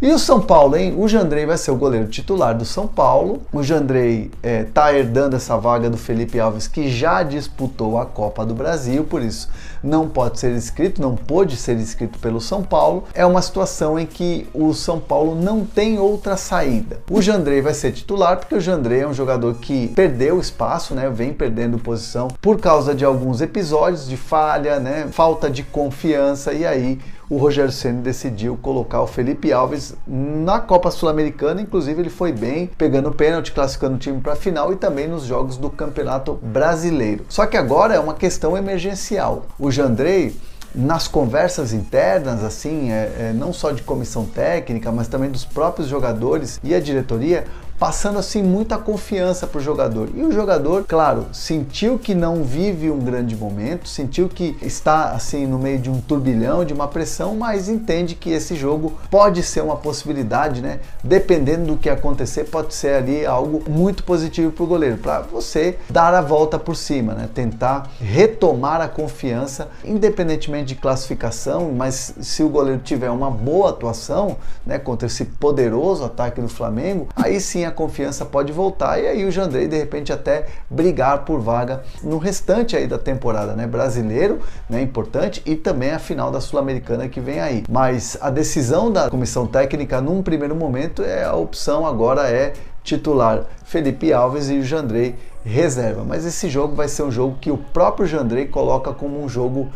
E o São Paulo, hein? O Jandrei vai ser o goleiro titular do São Paulo. O Jandrei tá herdando essa vaga do Felipe Alves, que já disputou a Copa do Brasil, por isso não pode ser inscrito, não pôde ser inscrito pelo São Paulo. É uma situação em que o São Paulo não tem outra saída. O Jandrei vai ser titular porque o Jandrei é um jogador que perdeu espaço, né? Vem perdendo posição por causa de alguns episódios de falha, né? Falta de confiança, e aí o Rogério Ceni decidiu colocar o Felipe Alves na Copa Sul-Americana. Inclusive ele foi bem, pegando pênalti, classificando o time para a final, e também nos jogos do Campeonato Brasileiro. Só que agora é uma questão emergencial. O Jandrei, nas conversas internas, assim, não só de comissão técnica, mas também dos próprios jogadores e a diretoria, passando assim muita confiança para o jogador. E o jogador, claro, sentiu que não vive um grande momento, sentiu que está assim no meio de um turbilhão, de uma pressão, mas entende que esse jogo pode ser uma possibilidade, né? Dependendo do que acontecer, pode ser ali algo muito positivo para o goleiro, para você dar a volta por cima, né? Tentar retomar a confiança, independentemente de classificação, mas se o goleiro tiver uma boa atuação, né, contra esse poderoso ataque do Flamengo, aí sim a confiança pode voltar, e aí o Jandrei de repente até brigar por vaga no restante aí da temporada, né? Brasileiro, né, importante, e também a final da Sul-Americana que vem aí. Mas a decisão da comissão técnica num primeiro momento a opção agora é titular Felipe Alves e o Jandrei reserva. Mas esse jogo vai ser um jogo que o próprio Jandrei coloca como um jogo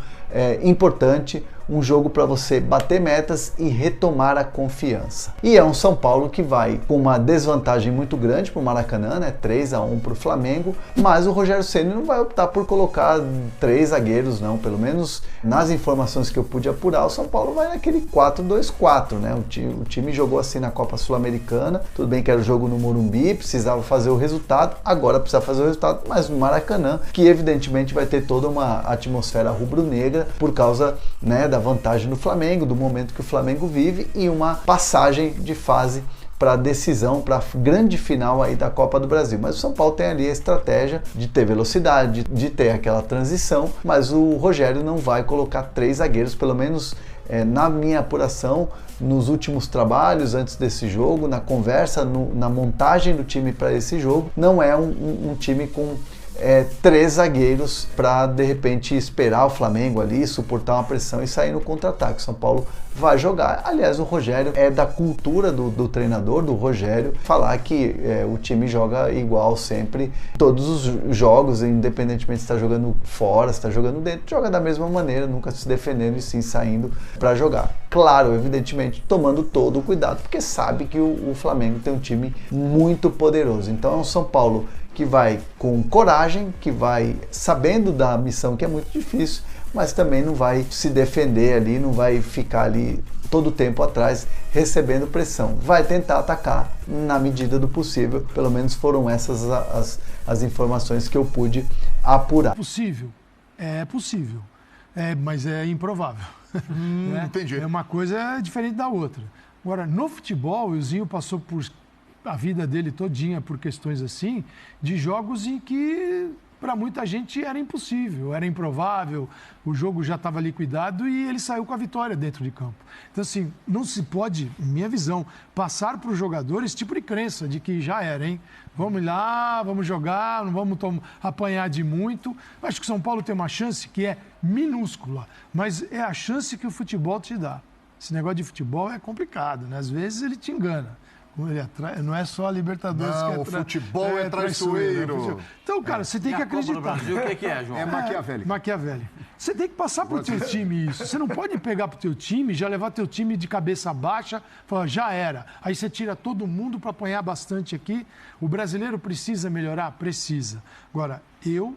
importante, um jogo para você bater metas e retomar a confiança. E é um São Paulo que vai com uma desvantagem muito grande para o Maracanã, né? 3-1 para o Flamengo, mas o Rogério Ceni não vai optar por colocar 3 zagueiros, não. Pelo menos nas informações que eu pude apurar, o São Paulo vai naquele 4-2-4, né? O time jogou assim na Copa Sul-Americana, tudo bem que era o jogo no Morumbi, precisava fazer o resultado, agora precisa fazer o resultado, mas no Maracanã, que evidentemente vai ter toda uma atmosfera rubro-negra por causa, né, da vantagem do Flamengo, do momento que o Flamengo vive, e uma passagem de fase para a decisão, para a grande final aí da Copa do Brasil. Mas o São Paulo tem ali a estratégia de ter velocidade, de ter aquela transição, mas o Rogério não vai colocar 3 zagueiros, pelo menos na minha apuração, nos últimos trabalhos antes desse jogo, na conversa, na montagem do time para esse jogo, não é um time com 3 zagueiros para de repente esperar o Flamengo ali, suportar uma pressão e sair no contra-ataque. São Paulo vai jogar. Aliás, o Rogério é da cultura do treinador, do Rogério, falar que o time joga igual sempre, todos os jogos, independentemente se está jogando fora, se está jogando dentro, joga da mesma maneira, nunca se defendendo e sim saindo para jogar. Claro, evidentemente, tomando todo o cuidado, porque sabe que o Flamengo tem um time muito poderoso. Então é um São Paulo que vai com coragem, que vai sabendo da missão, que é muito difícil, mas também não vai se defender ali, não vai ficar ali todo o tempo atrás recebendo pressão. Vai tentar atacar na medida do possível, pelo menos foram essas as informações que eu pude apurar. É possível, mas é improvável. Né? Entendi. É uma coisa diferente da outra. Agora, no futebol, o Zinho passou por a vida dele todinha por questões assim, de jogos em que para muita gente era impossível, era improvável, o jogo já estava liquidado e ele saiu com a vitória dentro de campo. Então assim, não se pode, minha visão, passar para os jogadores esse tipo de crença de que já era, hein? Vamos lá, vamos jogar, não vamos apanhar de muito. Acho que o São Paulo tem uma chance que é minúscula, mas é a chance que o futebol te dá. Esse negócio de futebol é complicado, né? Às vezes ele te engana. Não é só a Libertadores que o futebol é traiçoeiro. Então, cara, você tem que acreditar. Brasil, o que é, João? É maquiavélico. Maquiavélico. Você tem que passar pro teu time isso. Você não pode pegar pro teu time, já levar teu time de cabeça baixa, falar, já era. Aí você tira todo mundo para apanhar bastante aqui. O brasileiro precisa melhorar? Precisa. Agora, eu,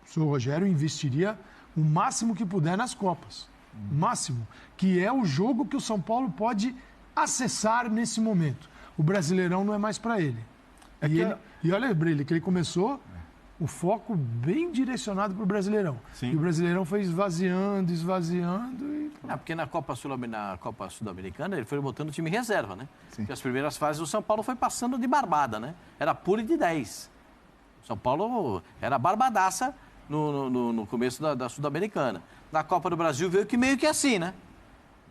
sou o Rogério, investiria o máximo que puder nas Copas. O máximo. Que é o jogo que o São Paulo pode acessar nesse momento. O Brasileirão não é mais para ele. E olha, Brilho, que ele começou o foco bem direcionado para o Brasileirão. Sim. E o Brasileirão foi esvaziando e... Porque na Copa Sul-Americana ele foi botando o time reserva, né? Sim. Porque as primeiras fases do São Paulo foi passando de barbada, né? Era puro de 10. O São Paulo era barbadaça no começo da Sul-Americana. Na Copa do Brasil veio que meio que assim, né?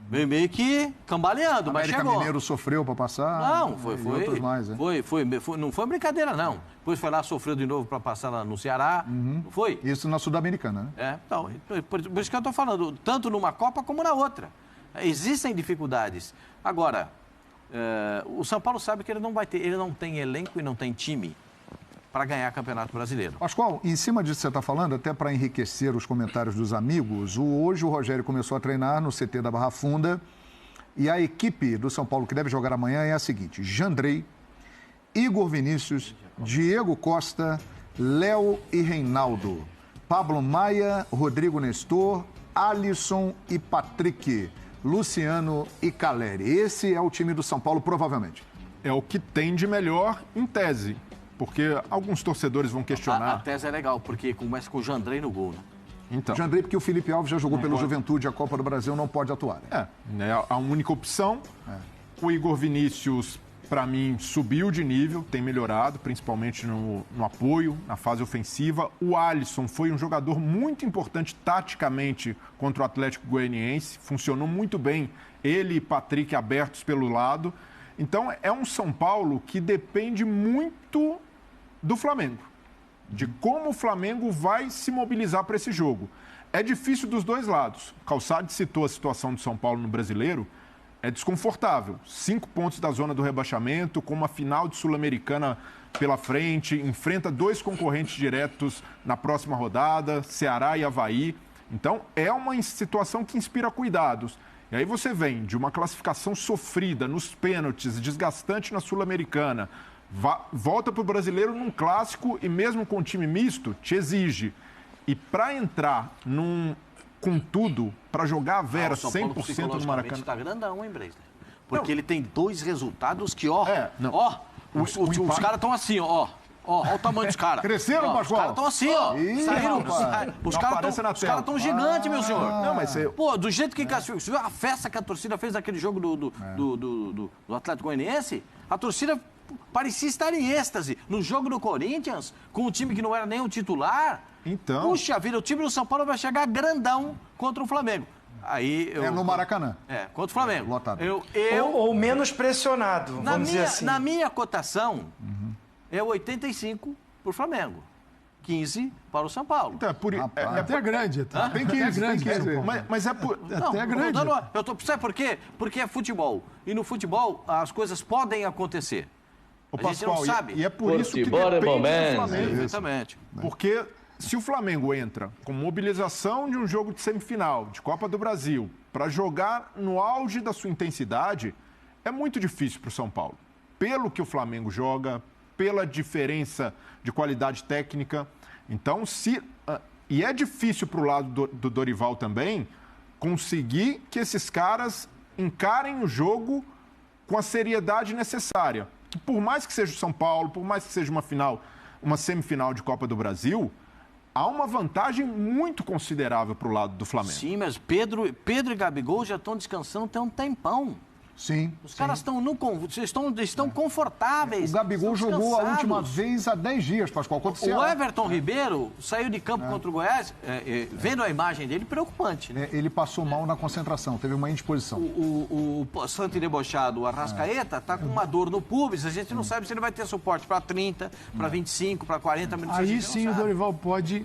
Veio meio que cambaleando, mas América chegou. Mineiro sofreu para passar. Não, e outros mais, né? não foi brincadeira, não. Depois foi lá, sofreu de novo para passar lá no Ceará. Não foi? Isso na Sul-Americana, né? Então, por isso que eu estou falando, tanto numa Copa como na outra. Existem dificuldades. Agora, o São Paulo sabe que ele não tem elenco e não tem time para ganhar Campeonato Brasileiro. Pascoal, em cima disso que você está falando, até para enriquecer os comentários dos amigos, hoje o Rogério começou a treinar no CT da Barra Funda e a equipe do São Paulo que deve jogar amanhã é a seguinte: Jandrei, Igor Vinícius, Diego Costa, Léo e Reinaldo, Pablo Maia, Rodrigo Nestor, Alisson e Patrick, Luciano e Caleri. Esse é o time do São Paulo, provavelmente. É o que tem de melhor em tese. Porque alguns torcedores vão questionar. A tese é legal, porque começa com o Jandrei no gol, né? Então, Jandrei, porque o Felipe Alves já jogou pelo pode. Juventude, a Copa do Brasil não pode atuar. Né? É a única opção. O Igor Vinícius, para mim, subiu de nível, tem melhorado, principalmente no apoio, na fase ofensiva. O Alisson foi um jogador muito importante taticamente contra o Atlético Goianiense, funcionou muito bem, ele e Patrick abertos pelo lado. Então, é um São Paulo que depende muito do Flamengo, de como o Flamengo vai se mobilizar para esse jogo. É difícil dos dois lados. O Calçade citou a situação do São Paulo no Brasileiro, é desconfortável. 5 pontos da zona do rebaixamento, com uma final de Sul-Americana pela frente, enfrenta 2 concorrentes diretos na próxima rodada, Ceará e Avaí. Então, é uma situação que inspira cuidados. E aí você vem de uma classificação sofrida nos pênaltis, desgastante na Sul-Americana, volta para o Brasileiro num clássico e mesmo com time misto, te exige. E para entrar com tudo, para jogar a Vera 100% no Maracanã... Está grandão, hein, Breisler? Porque ele tem 2 resultados que, os caras estão assim, ó o tamanho dos caras. Cresceram, Pascoal? Os caras estão assim, ó. Saíram. Os caras estão gigantes, meu senhor. Não, mas Pô, do jeito que classificou. Você viu a festa que a torcida fez naquele jogo do Atlético Goianiense? A torcida parecia estar em êxtase. No jogo do Corinthians, com um time que não era nem o titular. Então... Puxa vida, o time do São Paulo vai chegar grandão contra o Flamengo. Aí no Maracanã. Contra o Flamengo. Lotado. Ou menos pressionado, vamos dizer assim. Na minha cotação, é 85 para o Flamengo. 15 para o São Paulo. Então, até grande. Tem 15, mas é por... Até grande. Sabe por quê? Porque é futebol. E no futebol, as coisas podem acontecer. A gente não sabe. E é por isso que depende do Flamengo. Exatamente. Porque se o Flamengo entra com mobilização de um jogo de semifinal, de Copa do Brasil, para jogar no auge da sua intensidade, é muito difícil para o São Paulo. Pelo que o Flamengo joga, pela diferença de qualidade técnica. Então, e é difícil para o lado do Dorival também conseguir que esses caras encarem o jogo com a seriedade necessária. Por mais que seja o São Paulo, por mais que seja uma semifinal de Copa do Brasil, há uma vantagem muito considerável para o lado do Flamengo. Sim, mas Pedro e Gabigol já estão descansando tem um tempão. Sim. Os caras estão confortáveis. O Gabigol jogou a última vez há 10 dias, Pascoal. O Everton Ribeiro saiu de campo contra o Goiás, vendo a imagem dele, preocupante. Né? Ele passou mal na concentração, teve uma indisposição. O santo e debochado, o Arrascaeta, está com uma dor no pubis. A gente não sabe se ele vai ter suporte para 30, para 25, para 40 minutos. Aí sim o Dorival pode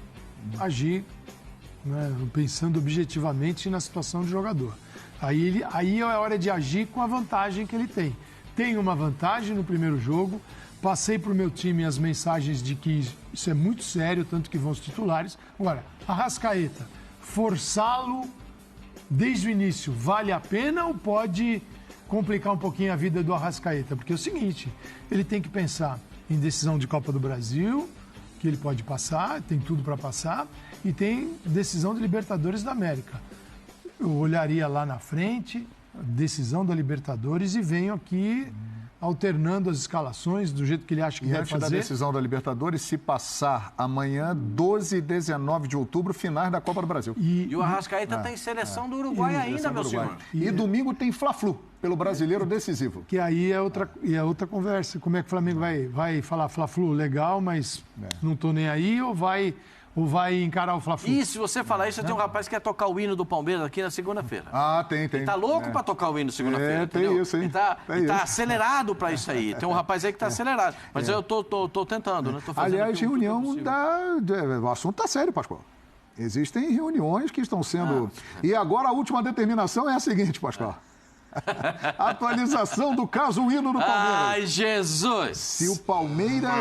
agir, né, pensando objetivamente na situação do jogador. Aí é a hora de agir com a vantagem que ele tem. Tem uma vantagem no primeiro jogo, passei para o meu time as mensagens de que isso é muito sério, tanto que vão os titulares. Agora, Arrascaeta, forçá-lo desde o início, vale a pena ou pode complicar um pouquinho a vida do Arrascaeta? Porque é o seguinte, ele tem que pensar em decisão de Copa do Brasil, que ele pode passar, tem tudo para passar, e tem decisão de Libertadores da América. Eu olharia lá na frente, a decisão da Libertadores, e venho aqui alternando as escalações do jeito que ele acha que deve fazer. fazer. Da decisão da Libertadores, se passar amanhã, 12 e 19 de outubro, finais da Copa do Brasil. E o Arrascaeta tem seleção do Uruguai ainda, meu senhor. E domingo tem Fla-Flu, pelo brasileiro decisivo. Que aí é outra conversa. Como é que o Flamengo vai falar Fla-Flu? Legal, mas não tô nem aí, ou vai Ou vai encarar o Fla-Flu? E se você falar isso, tem um rapaz que quer tocar o hino do Palmeiras aqui na segunda-feira. Ah, tem. Ele tá louco pra tocar o hino segunda-feira, entendeu? Tem isso, hein? Ele tá acelerado pra isso aí. Tem um rapaz aí que tá acelerado. Mas eu tô tentando, né? Tô fazendo Aliás, reunião o assunto tá sério, Pascoal. Existem reuniões que estão sendo... E agora a última determinação é a seguinte, Pascoal. Atualização do caso hino do Palmeiras. Ai, Jesus! Se o Palmeiras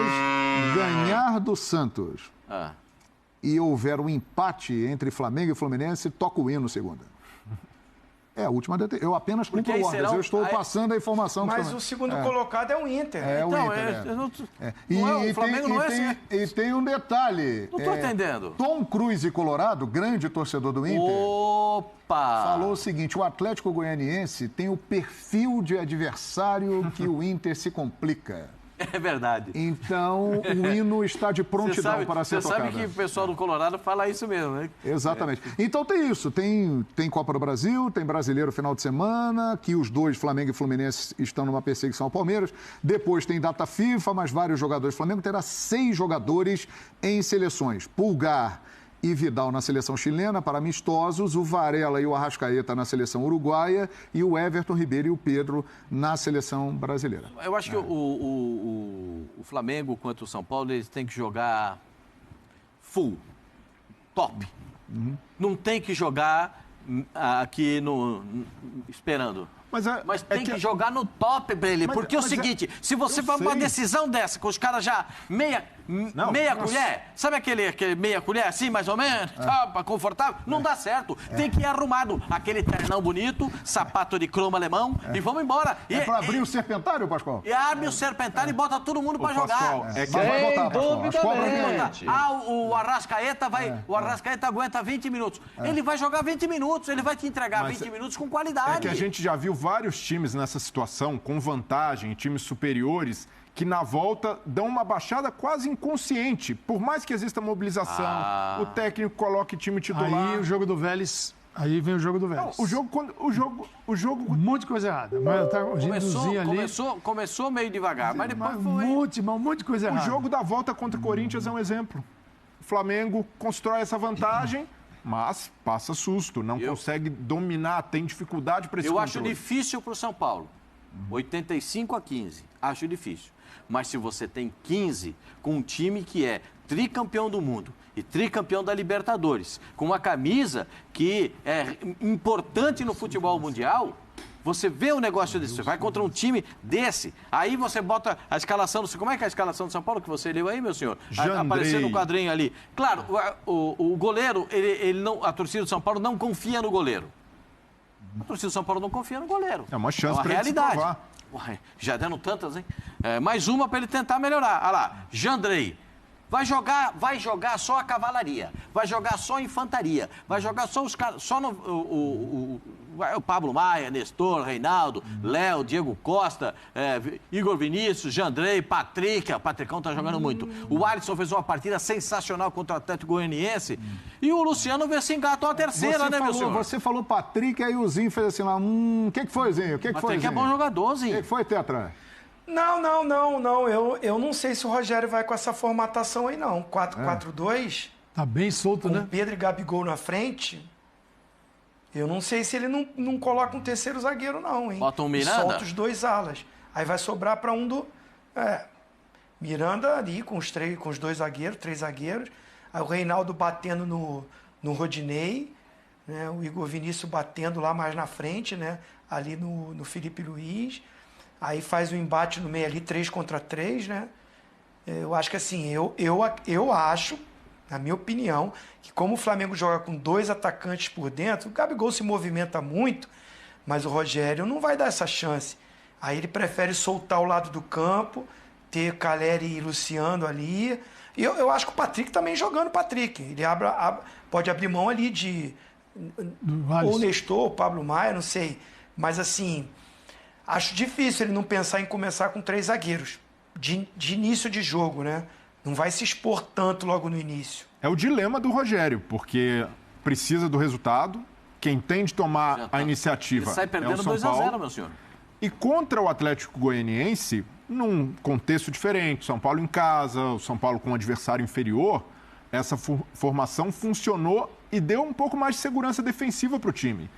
ganhar do Santos e houver um empate entre Flamengo e Fluminense, toca o hino segunda. É a última determinação. Eu apenas cumpro ordens. Eu estou passando a informação. Mas o segundo colocado é o Inter. O Inter. O Flamengo não é assim. E tem um detalhe. Não estou entendendo. Tom Cruise Colorado, grande torcedor do Inter, falou o seguinte: o Atlético Goianiense tem o perfil de adversário que o Inter se complica. É verdade. Então, o hino está de prontidão para ser tocado. Você sabe que o pessoal do Colorado fala isso mesmo, né? Exatamente. Então tem isso, tem Copa do Brasil, tem Brasileiro final de semana, que os dois, Flamengo e Fluminense, estão numa perseguição ao Palmeiras. Depois tem data FIFA, mas vários jogadores. O Flamengo terá 6 jogadores em seleções. Pulgar e Vidal na seleção chilena para amistosos, o Varela e o Arrascaeta na seleção uruguaia e o Everton Ribeiro e o Pedro na seleção brasileira. Eu acho que o Flamengo quanto o São Paulo, eles têm que jogar full, top. Não tem que jogar aqui esperando. Mas tem que jogar no top, Brele, porque é o seguinte, se você vai uma decisão dessa, com os caras já meia colher, sabe aquele meia colher assim, mais ou menos, confortável? Não dá certo, tem que ir arrumado, aquele ternão bonito, sapato de cromo alemão e vamos embora. É pra abrir o serpentário, Pascoal? E abre o serpentário e bota todo mundo pra jogar. Pascoal, vai botar, Pascoal. O Arrascaeta o Arrascaeta aguenta 20 minutos. Ele vai jogar 20 minutos, ele vai te entregar 20 minutos com qualidade. É que a gente já viu vários times nessa situação, com vantagem, times superiores, que na volta dão uma baixada quase inconsciente. Por mais que exista mobilização, o técnico coloque time titular. Aí o jogo do Vélez... Aí vem o jogo do Vélez. Não, o jogo... Um monte de coisa errada. Mas começou meio devagar, mas depois foi... Um monte de coisa errada. O jogo da volta contra o Corinthians é um exemplo. O Flamengo constrói essa vantagem, mas passa susto, não consegue dominar, tem dificuldade para esse controle. Eu acho difícil para o São Paulo. 85-15, acho difícil. Mas se você tem 15 com um time que é tricampeão do mundo e tricampeão da Libertadores, com uma camisa que é importante no futebol mundial, você vê um negócio desse, você vai contra um time desse, aí você bota a escalação do... Como é que é a escalação do São Paulo que você leu aí, meu senhor? Apareceu no quadrinho ali. Claro, o goleiro, ele não, a torcida do São Paulo não confia no goleiro. A torcida do São Paulo não confia no goleiro. É uma chance para ele se realidade. provar. Ué, já deram tantas, hein? Mais uma para ele tentar melhorar. Olha lá, Jandrei. Vai jogar só a cavalaria, vai jogar só a infantaria, vai jogar só os caras, só o Pablo Maia, Nestor, Reinaldo, Léo, Diego Costa, Igor Vinícius, Jandrei, Patrick, o Patricão tá jogando muito. O Alisson fez uma partida sensacional contra o Atlético Goianiense e o Luciano vê se engatou a terceira, né, meu senhor? Você falou Patrick, aí o Zinho fez assim lá, o que foi, Zinho? O que foi, Patrick é bom jogador, Zinho. O que foi, Tetra? Não. Eu não sei se o Rogério vai com essa formatação aí, não. 4-4-2. Tá bem solto, né? Com Pedro e Gabigol na frente. Eu não sei se ele não coloca um terceiro zagueiro, não, hein? Bota um Miranda? Solta os 2 alas. Aí vai sobrar para um do... Miranda ali com os 2 zagueiros, 3 zagueiros. Aí o Reinaldo batendo no Rodinei. Né? O Igor Vinícius batendo lá mais na frente, né? Ali no Felipe Luiz. Aí faz o embate no meio ali, 3 contra 3, né? Eu acho que assim, eu acho, na minha opinião, que como o Flamengo joga com 2 atacantes por dentro, o Gabigol se movimenta muito, mas o Rogério não vai dar essa chance. Aí ele prefere soltar o lado do campo, ter Caleri e Luciano ali. E eu acho que o Patrick também jogando Patrick. Ele pode abrir mão ali de... ou Nestor, ou Pablo Maia, não sei. Mas assim... Acho difícil ele não pensar em começar com 3 zagueiros de início de jogo, né? Não vai se expor tanto logo no início. É o dilema do Rogério, porque precisa do resultado, quem tem de tomar a iniciativa sai perdendo é o São Paulo. 2-0, meu senhor. E contra o Atlético Goianiense, num contexto diferente, São Paulo em casa, o São Paulo com um adversário inferior, essa formação funcionou e deu um pouco mais de segurança defensiva para o time.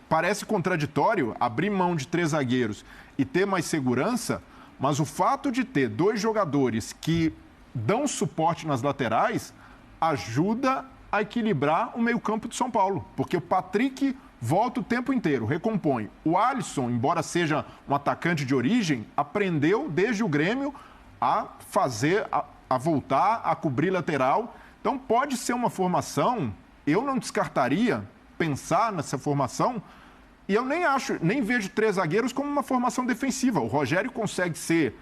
Parece contraditório abrir mão de 3 zagueiros e ter mais segurança, mas o fato de ter 2 jogadores que dão suporte nas laterais ajuda a equilibrar o meio-campo de São Paulo, porque o Patrick volta o tempo inteiro, recompõe. O Alisson, embora seja um atacante de origem, aprendeu desde o Grêmio a fazer, a voltar, a cobrir lateral. Então pode ser uma formação, eu não descartaria pensar nessa formação, e eu nem vejo 3 zagueiros como uma formação defensiva. O Rogério consegue ser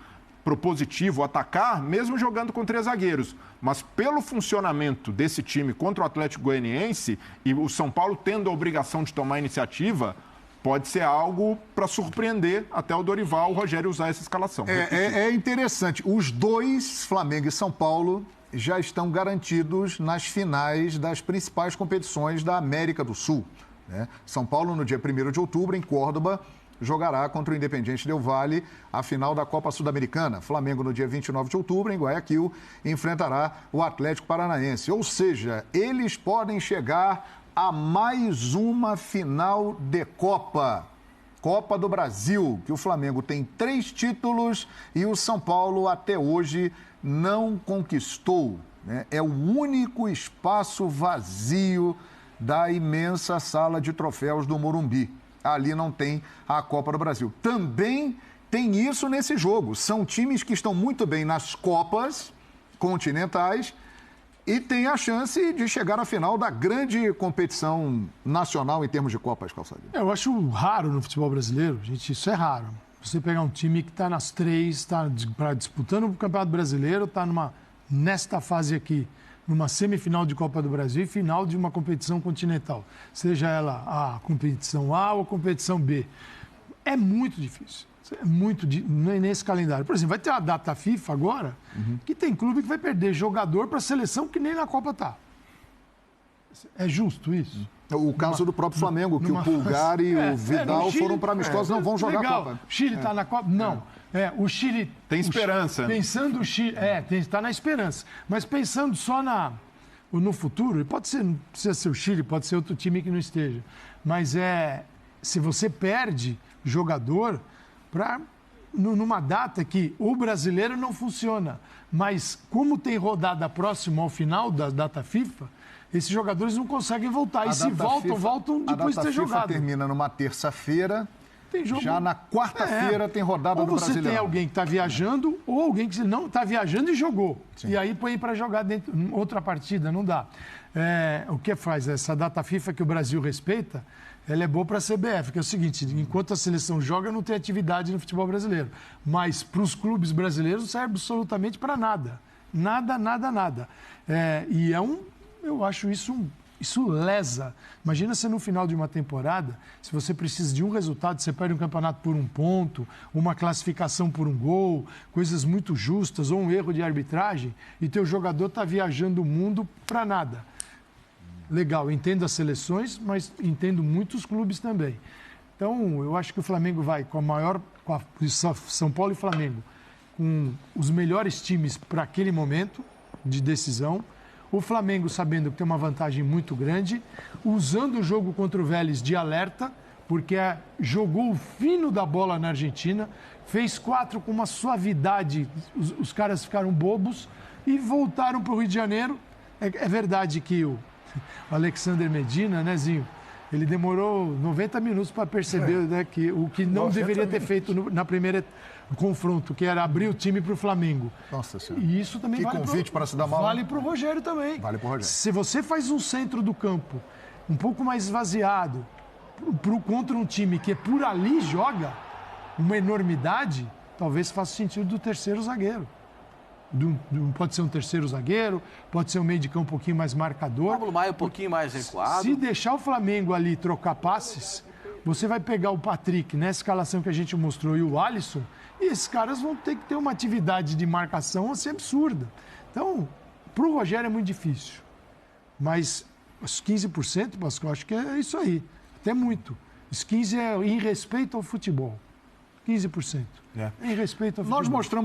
propositivo, atacar, mesmo jogando com 3 zagueiros. Mas pelo funcionamento desse time contra o Atlético Goianiense e o São Paulo tendo a obrigação de tomar iniciativa, pode ser algo para surpreender até o Dorival, o Rogério usar essa escalação. É interessante. Os 2, Flamengo e São Paulo, já estão garantidos nas finais das principais competições da América do Sul, né? São Paulo, no dia 1º de outubro, em Córdoba, jogará contra o Independiente Del Valle a final da Copa Sul-Americana. Flamengo, no dia 29 de outubro, em Guayaquil, enfrentará o Atlético Paranaense. Ou seja, eles podem chegar a mais uma final de Copa. Copa do Brasil, que o Flamengo tem 3 títulos e o São Paulo, até hoje, não conquistou, né? É o único espaço vazio da imensa sala de troféus do Morumbi. Ali não tem a Copa do Brasil. Também tem isso nesse jogo. São times que estão muito bem nas Copas continentais e têm a chance de chegar à final da grande competição nacional em termos de Copas, Calçadinho. Eu acho raro no futebol brasileiro, gente, isso é raro. Você pegar um time que está nas 3, está disputando o Campeonato Brasileiro, está nesta fase aqui, numa semifinal de Copa do Brasil e final de uma competição continental, seja ela a competição A ou a competição B. É muito difícil. É muito nesse calendário. Por exemplo, vai ter a data FIFA agora, que tem clube que vai perder jogador para a seleção que nem na Copa está. É justo isso? O caso do próprio Flamengo, que o Pulgar e o Vidal foram para amistosos, não vão jogar legal. a Copa. O Chile está na Copa? Não. O Chile... Tem esperança. Pensando o Chile... está na esperança. Mas pensando só no futuro, e pode ser, não precisa ser o Chile, pode ser outro time que não esteja. Mas se você perde jogador numa data que o brasileiro não funciona, mas como tem rodada próxima ao final da data FIFA, esses jogadores não conseguem voltar. E se voltam depois de ter jogado. A data FIFA termina numa terça-feira. Já na quarta-feira tem rodada do Brasileirão. Ou você tem alguém que está viajando ou alguém que não está viajando e jogou. Sim. E aí põe para jogar dentro outra partida, não dá. O que faz? Essa data FIFA que o Brasil respeita, ela é boa para a CBF, que é o seguinte, enquanto a seleção joga, não tem atividade no futebol brasileiro. Mas para os clubes brasileiros não serve absolutamente para nada. Nada, nada, nada. Eu acho isso lesa. Imagina se no final de uma temporada, se você precisa de um resultado, você perde um campeonato por 1 ponto, uma classificação por 1 gol, coisas muito justas, ou um erro de arbitragem, e teu jogador está viajando o mundo para nada. Legal, entendo as seleções, mas entendo muitos clubes também. Então, eu acho que o Flamengo vai com São Paulo e Flamengo, com os melhores times para aquele momento de decisão. O Flamengo sabendo que tem uma vantagem muito grande, usando o jogo contra o Vélez de alerta, porque jogou o fino da bola na Argentina, fez 4 com uma suavidade, os caras ficaram bobos e voltaram para o Rio de Janeiro. É verdade que o Alexander Medina, né, Zinho? Ele demorou 90 minutos para perceber, né, que o que não deveria ter feito na primeira confronto, que era abrir o time para o Flamengo. Nossa Senhora. E isso também convite para se dar mal. Vale para o Rogério também. Vale para o Rogério. Se você faz um centro do campo um pouco mais esvaziado contra um time que por ali joga uma enormidade, talvez faça sentido do terceiro zagueiro. Pode ser um terceiro zagueiro, pode ser um meio de campo um pouquinho mais marcador. Pablo Maia um pouquinho mais recuado. Se deixar o Flamengo ali trocar passes, você vai pegar o Patrick, nessa escalação que a gente mostrou, e o Alisson, e esses caras vão ter que ter uma atividade de marcação assim absurda. Então, para o Rogério é muito difícil. Mas os 15%, Pascoal, acho que é isso aí. Até muito. Os 15% é em respeito ao futebol. 15%. Em respeito ao futebol. Nós mostramos